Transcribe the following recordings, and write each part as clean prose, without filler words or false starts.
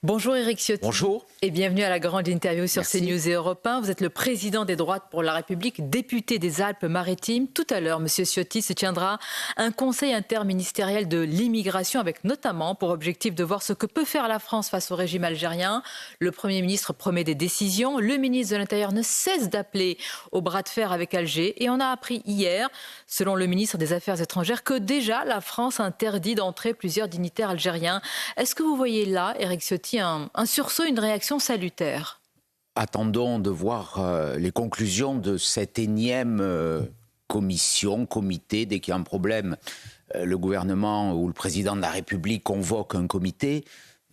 Bonjour Éric Ciotti. Bonjour. Et bienvenue à la grande interview sur Merci. CNews et Europe 1. Vous êtes le président des Droites pour la République, député des Alpes-Maritimes. Tout à l'heure, Monsieur Ciotti, se tiendra un conseil interministériel de l'immigration avec notamment pour objectif de voir ce que peut faire la France face au régime algérien. Le Premier ministre promet des décisions. Le ministre de l'Intérieur ne cesse d'appeler au bras de fer avec Alger. Et on a appris hier, selon le ministre des Affaires étrangères, que déjà la France interdit d'entrer plusieurs dignitaires algériens. Est-ce que vous voyez là, Éric Ciotti, un sursaut, une réaction salutaire? Attendons de voir les conclusions de cette énième comité. Dès qu'il y a un problème, le gouvernement ou le président de la République convoque un comité.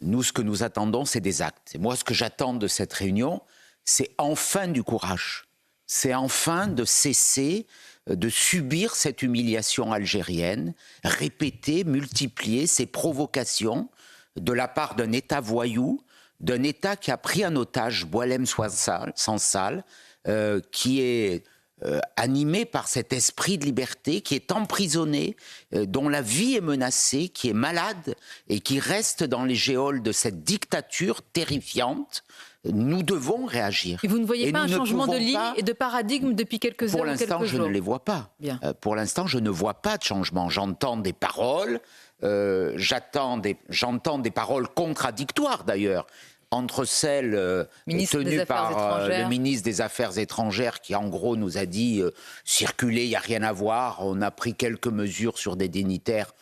Nous, ce que nous attendons, c'est des actes. Et moi, ce que j'attends de cette réunion, c'est enfin du courage. C'est enfin de cesser de subir cette humiliation algérienne, répétée, multipliée, ces provocations de la part d'un État voyou, d'un État qui a pris en otage Boualem Sansal, qui est animé par cet esprit de liberté, qui est emprisonné, dont la vie est menacée, qui est malade et qui reste dans les geôles de cette dictature terrifiante. Nous devons réagir. Et vous ne voyez pas un changement de ligne et de paradigme depuis quelques heures ou quelques jours? Pour l'instant, je ne les vois pas. Pour l'instant, je ne vois pas de changement. J'entends des paroles, j'entends des paroles contradictoires d'ailleurs, entre celles tenues par le ministre des Affaires étrangères qui en gros nous a dit circuler, il n'y a rien à voir, on a pris quelques mesures sur des dignitaires,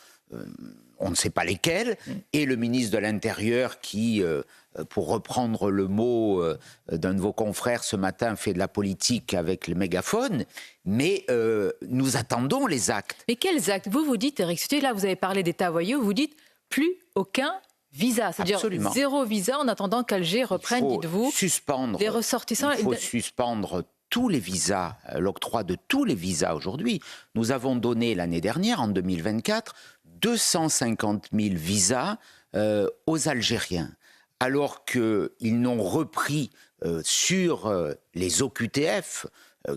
on ne sait pas lesquels, et le ministre de l'Intérieur qui, pour reprendre le mot d'un de vos confrères ce matin, fait de la politique avec le mégaphone. Mais nous attendons les actes. Mais quels actes? Vous dites, Éric Ciotti, là vous avez parlé d'État voyou, vous dites plus aucun visa, c'est-à-dire zéro visa en attendant qu'Alger reprenne, dites-vous, les ressortissants. Il faut suspendre tous les visas, l'octroi de tous les visas aujourd'hui. Nous avons donné l'année dernière, en 2024, 250 000 visas aux Algériens, alors qu'ils n'ont repris sur les OQTF,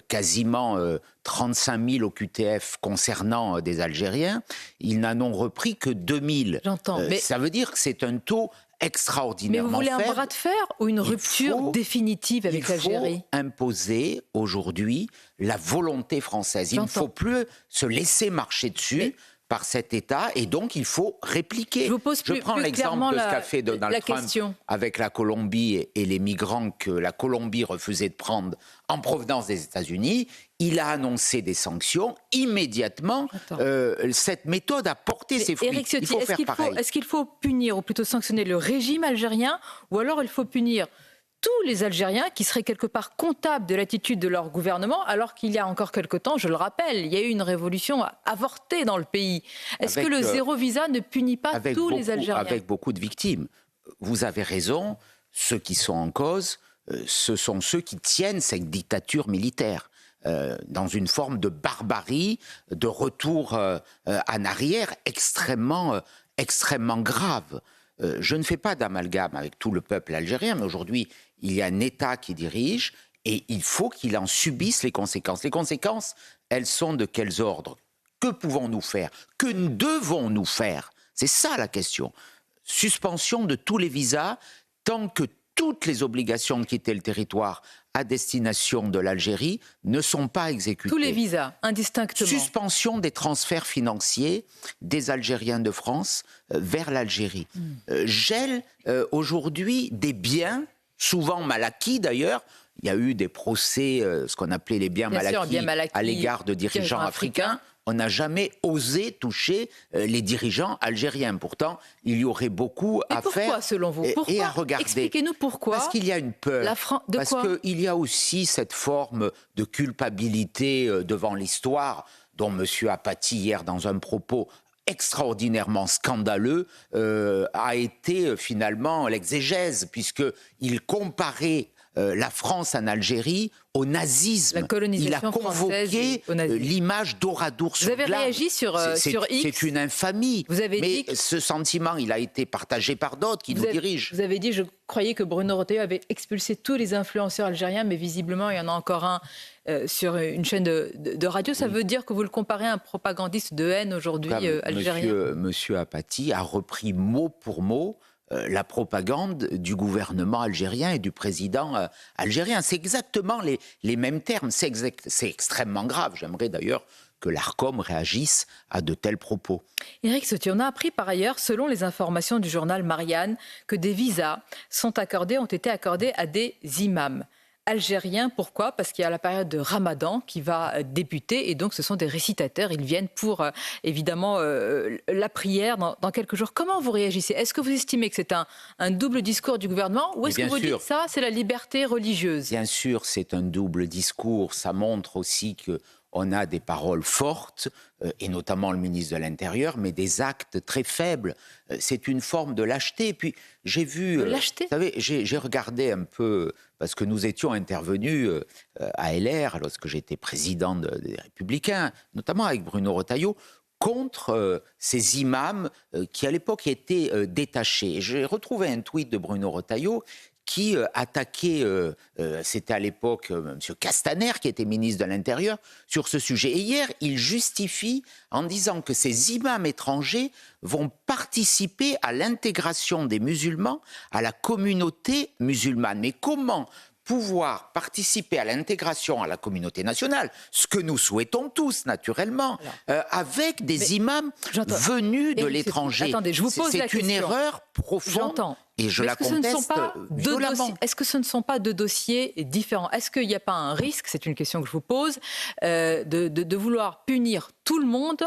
quasiment 35 000 OQTF concernant des Algériens, ils n'en ont repris que 2 000. J'entends, mais ça veut dire que c'est un taux extraordinairement faible. Mais vous voulez un bras de fer ou une rupture définitive avec l'Algérie? Il faut imposer aujourd'hui la volonté française. Il ne faut plus se laisser marcher dessus par cet État, et donc il faut répliquer. Je prends l'exemple de ce qu'a fait Donald Trump avec la Colombie et les migrants que la Colombie refusait de prendre en provenance des États-Unis. Il a annoncé des sanctions immédiatement. Cette méthode a porté ses fruits. Éric Ciotti, il faut faire pareil. Est-ce qu'il faut punir, ou plutôt sanctionner le régime algérien, ou alors il faut punir tous les Algériens qui seraient quelque part comptables de l'attitude de leur gouvernement, alors qu'il y a encore quelque temps, je le rappelle, il y a eu une révolution avortée dans le pays. Est-ce que le zéro visa ne punit pas tous les Algériens? Avec beaucoup de victimes. Vous avez raison, ceux qui sont en cause, ce sont ceux qui tiennent cette dictature militaire. Dans une forme de barbarie, de retour en arrière extrêmement grave. Je ne fais pas d'amalgame avec tout le peuple algérien, mais aujourd'hui, il y a un État qui dirige et il faut qu'il en subisse les conséquences. Les conséquences, elles sont de quels ordres? Que pouvons-nous faire? Que devons-nous faire? C'est ça la question. Suspension de tous les visas tant que toutes les obligations de quitter le territoire à destination de l'Algérie ne sont pas exécutées. Tous les visas, indistinctement. Suspension des transferts financiers des Algériens de France vers l'Algérie. Gel aujourd'hui des biens, souvent mal acquis d'ailleurs. Il y a eu des procès, ce qu'on appelait les biens mal acquis à l'égard de dirigeants africains. On n'a jamais osé toucher les dirigeants algériens. Pourtant, il y aurait beaucoup à faire. Pourquoi, selon vous? Et à regarder. Expliquez-nous pourquoi. Parce qu'il y a une peur. Parce qu'il y a aussi cette forme de culpabilité devant l'histoire, dont M. Apathy, hier, dans un propos extraordinairement scandaleux, a été finalement l'exégèse, puisqu'il comparait la France en Algérie au nazisme. La colonisation française. Il a convoqué l'image d'Oradour sur Vous avez réagi sur X. C'est une infamie. Mais ce sentiment, il a été partagé par d'autres qui nous dirigent. Vous avez dit, je croyais que Bruno Retailleau avait expulsé tous les influenceurs algériens, mais visiblement, il y en a encore un sur une chaîne de radio. Ça veut dire que vous le comparez à un propagandiste de haine aujourd'hui algérien? Monsieur Apathy a repris mot pour mot la propagande du gouvernement algérien et du président algérien. C'est exactement les mêmes termes. C'est extrêmement grave. J'aimerais d'ailleurs que l'ARCOM réagisse à de tels propos. Éric Ciotti, on a appris par ailleurs, selon les informations du journal Marianne, que des visas ont été accordés à des imams algériens. Pourquoi? Parce qu'il y a la période de Ramadan qui va débuter et donc ce sont des récitateurs. Ils viennent pour évidemment la prière dans quelques jours. Comment vous réagissez? Est-ce que vous estimez que c'est un double discours du gouvernement ou est-ce que vous dites ça, c'est la liberté religieuse? Bien sûr, c'est un double discours. Ça montre aussi que on a des paroles fortes, et notamment le ministre de l'Intérieur, mais des actes très faibles. C'est une forme de lâcheté. Et puis, j'ai vu... lâcheté? Vous savez, j'ai regardé un peu, parce que nous étions intervenus à LR, lorsque j'étais président des Républicains, notamment avec Bruno Retailleau, contre ces imams qui, à l'époque, étaient détachés. J'ai retrouvé un tweet de Bruno Retailleau qui attaquait, c'était à l'époque M. Castaner, qui était ministre de l'Intérieur, sur ce sujet. Et hier, il justifie en disant que ces imams étrangers vont participer à l'intégration des musulmans à la communauté musulmane. Mais comment pouvoir participer à l'intégration à la communauté nationale, ce que nous souhaitons tous, naturellement, avec des imams venus de l'étranger? Attendez, je vous pose la question. C'est une erreur profonde. J'entends. Et je la conteste violemment. Est-ce que ce ne sont pas deux dossiers différents? Est-ce qu'il n'y a pas un risque, c'est une question que je vous pose, de vouloir punir tout le monde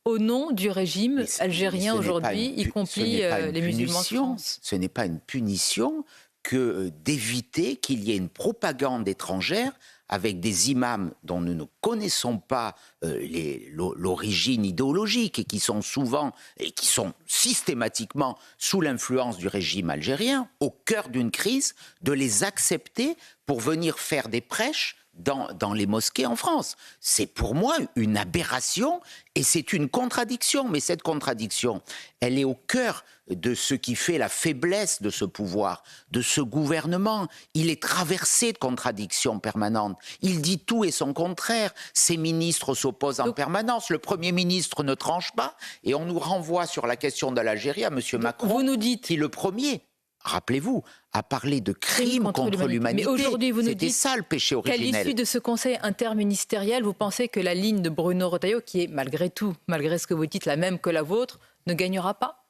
au nom du régime algérien aujourd'hui, y compris les musulmans de France? Ce n'est pas une punition que d'éviter qu'il y ait une propagande étrangère avec des imams dont nous ne connaissons pas l'origine idéologique et qui sont souvent et qui sont systématiquement sous l'influence du régime algérien, au cœur d'une crise, de les accepter pour venir faire des prêches dans les mosquées en France. C'est pour moi une aberration et c'est une contradiction. Mais cette contradiction, elle est au cœur de ce qui fait la faiblesse de ce pouvoir, de ce gouvernement. Il est traversé de contradictions permanentes. Il dit tout et son contraire. Ses ministres s'opposent en permanence. Le Premier ministre ne tranche pas. Et on nous renvoie sur la question de l'Algérie à M. Macron, vous nous dites... qui le premier... Rappelez-vous, à parler de crimes contre l'humanité. Mais aujourd'hui, vous nous C'était dites ça le péché originel. qu'à l'issue de ce conseil interministériel, vous pensez que la ligne de Bruno Retailleau, qui est malgré tout, malgré ce que vous dites, la même que la vôtre, ne gagnera pas?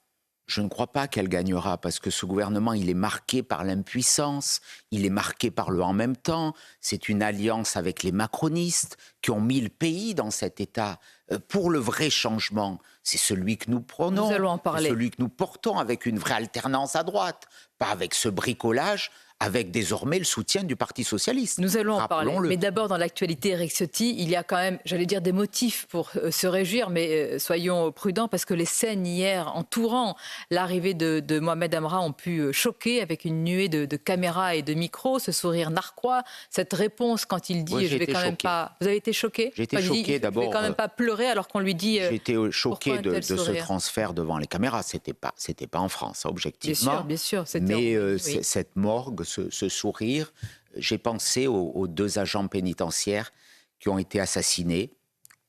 Je ne crois pas qu'elle gagnera, parce que ce gouvernement, il est marqué par l'impuissance, il est marqué par le en même temps. C'est une alliance avec les macronistes qui ont mis le pays dans cet état. Pour le vrai changement, c'est celui que nous prenons, c'est celui que nous portons avec une vraie alternance à droite, pas avec ce bricolage, avec désormais le soutien du Parti socialiste. Nous allons en parler, mais d'abord dans l'actualité, Éric Ciotti, il y a quand même, j'allais dire, des motifs pour se réjouir, mais soyons prudents parce que les scènes hier entourant l'arrivée de Mohamed Amra ont pu choquer avec une nuée de caméras et de micros, ce sourire narquois, cette réponse quand il dit je vais quand même pas... Vous avez été choqué? J'ai été choqué d'abord. Je vais quand même pas pleurer alors qu'on lui dit... J'ai été choqué de ce transfert devant les caméras. C'était pas en France, objectivement. Bien sûr. Mais cette morgue, ce sourire, j'ai pensé aux 2 agents pénitentiaires qui ont été assassinés,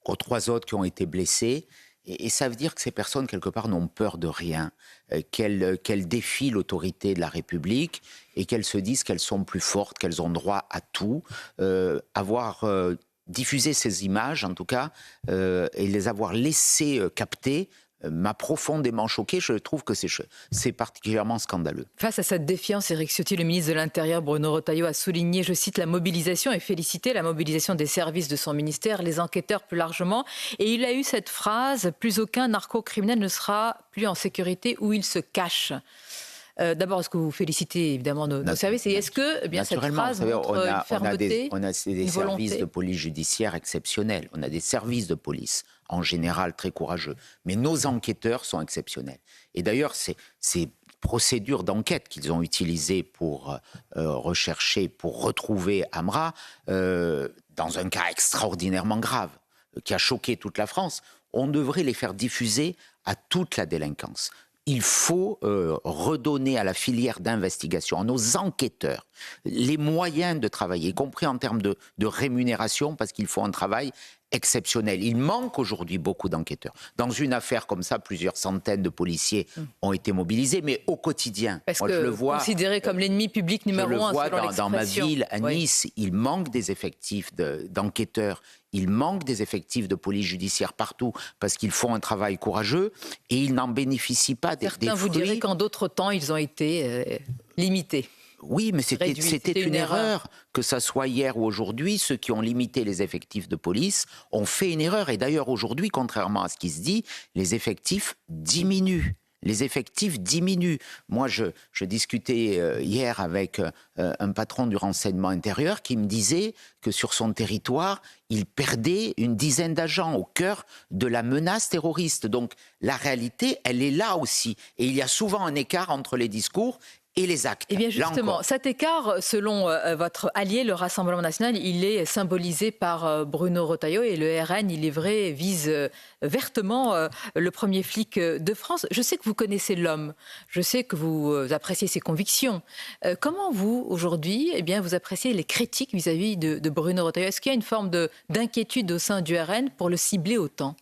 aux 3 autres qui ont été blessés. Et ça veut dire que ces personnes, quelque part, n'ont peur de rien, qu'elles défient l'autorité de la République et qu'elles se disent qu'elles sont plus fortes, qu'elles ont droit à tout. Avoir diffusé ces images, en tout cas, et les avoir laissées capter, m'a profondément choqué. Je trouve que c'est particulièrement scandaleux. Face à cette défiance, Éric Ciotti, le ministre de l'Intérieur, Bruno Retailleau, a souligné, je cite, la mobilisation et félicité la mobilisation des services de son ministère, les enquêteurs plus largement. Et il a eu cette phrase, plus aucun narco-criminel ne sera plus en sécurité où il se cache. D'abord, est-ce que vous félicitez évidemment nos services et est-ce que cette phrase montre une fermeté, on a des services de police judiciaire exceptionnels. On a des services de police en général très courageux. Mais nos enquêteurs sont exceptionnels. Et d'ailleurs, ces procédures d'enquête qu'ils ont utilisées pour rechercher, pour retrouver Amra, dans un cas extraordinairement grave, qui a choqué toute la France, on devrait les faire diffuser à toute la délinquance. Il faut redonner à la filière d'investigation, à nos enquêteurs, les moyens de travailler, y compris en termes de rémunération, parce qu'ils font un travail exceptionnel. Il manque aujourd'hui beaucoup d'enquêteurs. Dans une affaire comme ça, plusieurs centaines de policiers ont été mobilisés, mais au quotidien. Parce moi, que je le vois, considéré comme l'ennemi public numéro un, je le selon vois dans ma l'expression. ville, à Nice, il manque des effectifs d'enquêteurs. Il manque des effectifs de police judiciaire partout parce qu'ils font un travail courageux et ils n'en bénéficient pas des Certains fruits. vous diraient qu'en d'autres temps, ils ont été limités. Oui, mais c'était une erreur. Que ça soit hier ou aujourd'hui, ceux qui ont limité les effectifs de police ont fait une erreur. Et d'ailleurs, aujourd'hui, contrairement à ce qui se dit, les effectifs diminuent. Les effectifs diminuent. Moi, je discutais hier avec un patron du renseignement intérieur qui me disait que sur son territoire, il perdait une dizaine d'agents au cœur de la menace terroriste. Donc, la réalité, elle est là aussi. Et il y a souvent un écart entre les discours et les actes. Eh bien justement, cet écart, selon votre allié, le Rassemblement national, il est symbolisé par Bruno Retailleau et le RN, il est vrai, vise vertement le premier flic de France. Je sais que vous connaissez l'homme, je sais que vous appréciez ses convictions. Comment vous, aujourd'hui, eh bien, vous appréciez les critiques vis-à-vis de Bruno Retailleau? Est-ce qu'il y a une forme d'inquiétude au sein du RN pour le cibler autant?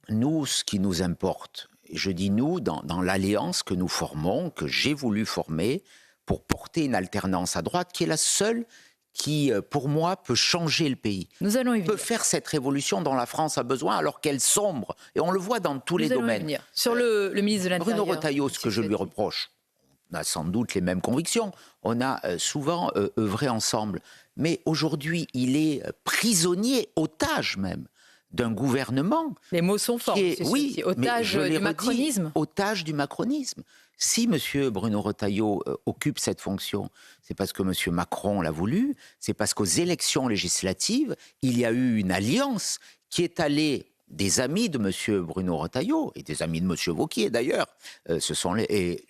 Nous, ce qui nous importe, je dis nous, dans l'alliance que nous formons, que j'ai voulu former, pour porter une alternance à droite, qui est la seule qui, pour moi, peut changer le pays. Nous allons y venir. Peut faire cette révolution dont la France a besoin, alors qu'elle sombre. Et on le voit dans tous les domaines. Sur le ministre de l'Intérieur. Bruno Retailleau, ce que je lui reproche, on a sans doute les mêmes convictions. On a souvent œuvré ensemble. Mais aujourd'hui, il est prisonnier, otage même, d'un gouvernement. Les mots sont forts. Oui, otage du macronisme. Otage du macronisme. Si M. Bruno Retailleau occupe cette fonction, c'est parce que M. Macron l'a voulu, c'est parce qu'aux élections législatives, il y a eu une alliance qui est allée des amis de M. Bruno Retailleau, et des amis de M. Wauquiez d'ailleurs,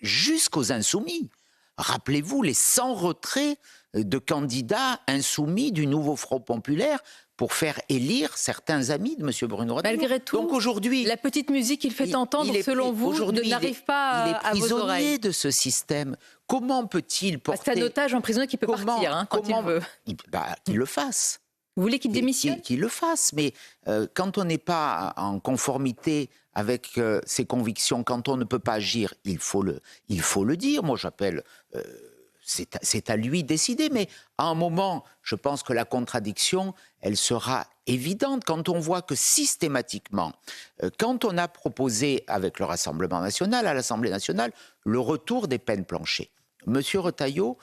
jusqu'aux insoumis. Rappelez-vous les 100 retraits de candidats insoumis du nouveau Front populaire pour faire élire certains amis de M. Bruno Retailleau. Malgré tout, donc aujourd'hui, la petite musique qu'il fait entendre, selon vous, n'arrive pas à vos oreilles. Il est prisonnier de ce système. Comment peut-il porter... C'est un otage emprisonné qui peut partir quand il veut. Qu'il le fasse. Vous voulez qu'il démissionne? Qu'il le fasse. Mais quand on n'est pas en conformité avec ses convictions, quand on ne peut pas agir, il faut le dire. Moi, j'appelle... c'est à lui de décider, mais à un moment, je pense que la contradiction, elle sera évidente quand on voit que systématiquement, quand on a proposé avec le Rassemblement national, à l'Assemblée nationale, le retour des peines planchées, M. Retailleau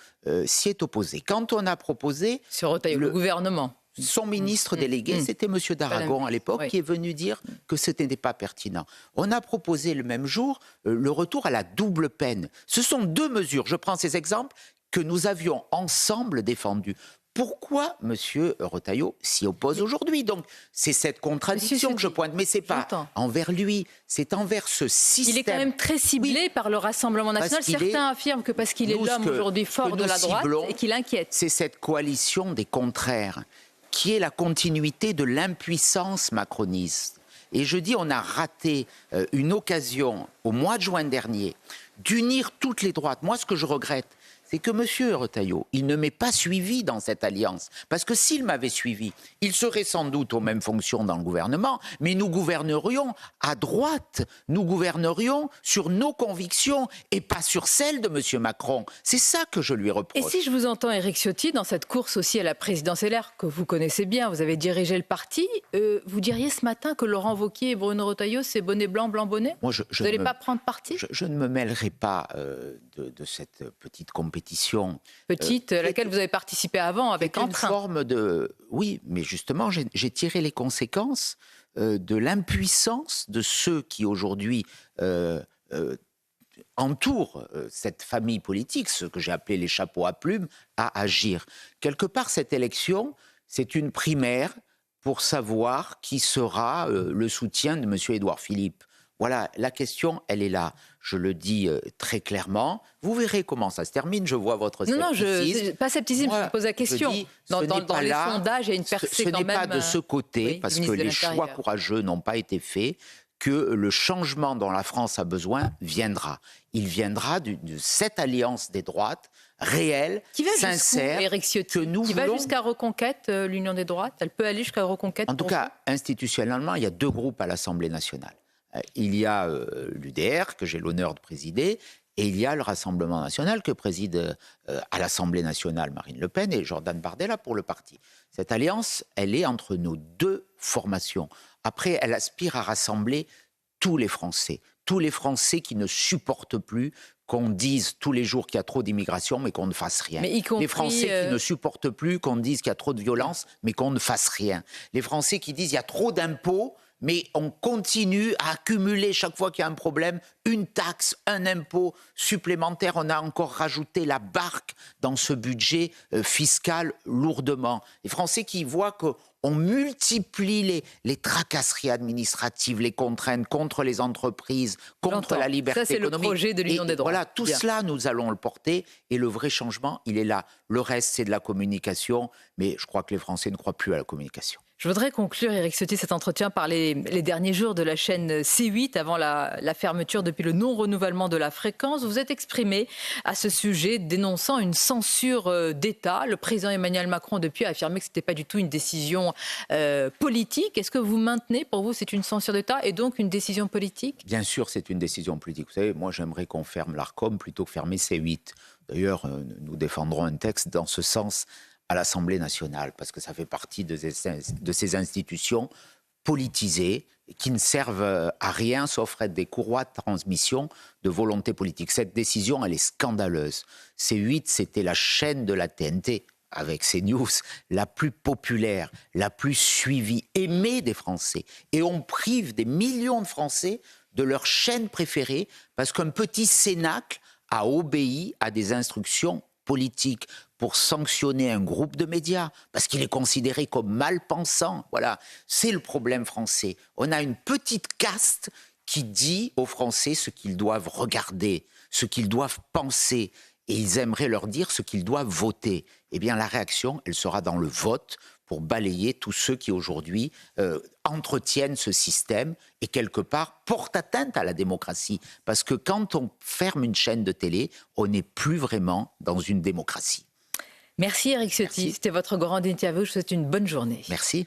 s'y est opposé. Quand on a proposé... Sur Retailleau, le gouvernement. Son ministre délégué, c'était M. d'Aragon à l'époque, qui est venu dire que ce n'était pas pertinent. On a proposé le même jour le retour à la double peine. Ce sont deux mesures, je prends ces exemples, que nous avions ensemble défendues. Pourquoi M. Retailleau s'y oppose aujourd'hui? Donc, c'est cette contradiction que je pointe. Mais ce n'est pas envers lui, c'est envers ce système. Il est quand même très ciblé par le Rassemblement national. Certains affirment que parce qu'il est l'homme aujourd'hui fort de la droite et qu'il inquiète. C'est cette coalition des contraires qui est la continuité de l'impuissance macroniste. Et je dis, on a raté une occasion au mois de juin dernier d'unir toutes les droites. Moi, ce que je regrette, c'est que M. Retailleau, il ne m'est pas suivi dans cette alliance. Parce que s'il m'avait suivi, il serait sans doute aux mêmes fonctions dans le gouvernement, mais nous gouvernerions à droite. Nous gouvernerions sur nos convictions et pas sur celles de M. Macron. C'est ça que je lui reproche. Et si je vous entends, Éric Ciotti, dans cette course aussi à la présidentielle, que vous connaissez bien, vous avez dirigé le parti, vous diriez ce matin que Laurent Wauquiez et Bruno Retailleau, c'est bonnet blanc, blanc bonnet? Vous n'allez pas prendre parti? Je ne me mêlerai pas de cette petite compétition. Petite, à laquelle vous avez participé avant avec entrain. Une forme de... Oui, mais justement, j'ai tiré les conséquences de l'impuissance de ceux qui aujourd'hui entourent cette famille politique, ce que j'ai appelé les chapeaux à plumes, à agir. Quelque part, cette élection, c'est une primaire pour savoir qui sera le soutien de M. Édouard Philippe. Voilà, la question, elle est là. Je le dis très clairement. Vous verrez comment ça se termine. Je vois votre scepticisme. Non, pas scepticisme, je pose la question. Dans les sondages, il y a une percée quand même. Ce n'est pas de ce côté, parce que les choix courageux n'ont pas été faits, que le changement dont la France a besoin viendra. Il viendra de cette alliance des droites réelle, sincère, Éric Ciotti, que nous qui voulons. va jusqu'à Reconquête, l'Union des droites. Elle peut aller jusqu'à Reconquête. En tout cas, institutionnellement, il y a 2 groupes à l'Assemblée nationale. Il y a l'UDR, que j'ai l'honneur de présider, et il y a le Rassemblement national, que préside à l'Assemblée nationale Marine Le Pen et Jordan Bardella pour le parti. Cette alliance, elle est entre nos 2 formations. Après, elle aspire à rassembler tous les Français qui ne supportent plus qu'on dise tous les jours qu'il y a trop d'immigration, mais qu'on ne fasse rien. Mais y compris, les Français qui ne supportent plus qu'on dise qu'il y a trop de violence, mais qu'on ne fasse rien. Les Français qui disent qu'il y a trop d'impôts, mais on continue à accumuler chaque fois qu'il y a un problème, une taxe, un impôt supplémentaire. On a encore rajouté la barque dans ce budget fiscal lourdement. Les Français qui voient qu'on multiplie les tracasseries administratives, les contraintes contre les entreprises, contre la liberté économique. Ça, c'est le projet de l'Union des droits. Voilà, tout cela, nous allons le porter. Et le vrai changement, il est là. Le reste, c'est de la communication. Mais je crois que les Français ne croient plus à la communication. Je voudrais conclure, Éric Ciotti, cet entretien par les derniers jours de la chaîne C8 avant la fermeture depuis le non-renouvellement de la fréquence. Vous vous êtes exprimé à ce sujet, dénonçant une censure d'État. Le président Emmanuel Macron, depuis, a affirmé que ce n'était pas du tout une décision politique. Est-ce que vous maintenez, pour vous, c'est une censure d'État et donc une décision politique ? Bien sûr, c'est une décision politique. Vous savez, moi, j'aimerais qu'on ferme l'Arcom plutôt que fermer C8. D'ailleurs, nous défendrons un texte dans ce sens à l'Assemblée nationale, parce que ça fait partie de ces institutions politisées qui ne servent à rien sauf être des courroies de transmission de volonté politique. Cette décision, elle est scandaleuse. C8, c'était la chaîne de la TNT, avec CNews, la plus populaire, la plus suivie, aimée des Français. Et on prive des millions de Français de leur chaîne préférée parce qu'un petit cénacle a obéi à des instructions politiques pour sanctionner un groupe de médias, parce qu'il est considéré comme mal pensant. Voilà, c'est le problème français. On a une petite caste qui dit aux Français ce qu'ils doivent regarder, ce qu'ils doivent penser, et ils aimeraient leur dire ce qu'ils doivent voter. Eh bien, la réaction, elle sera dans le vote pour balayer tous ceux qui aujourd'hui entretiennent ce système et quelque part portent atteinte à la démocratie. Parce que quand on ferme une chaîne de télé, on n'est plus vraiment dans une démocratie. Merci Éric Ciotti, c'était votre grande interview. Je vous souhaite une bonne journée. Merci.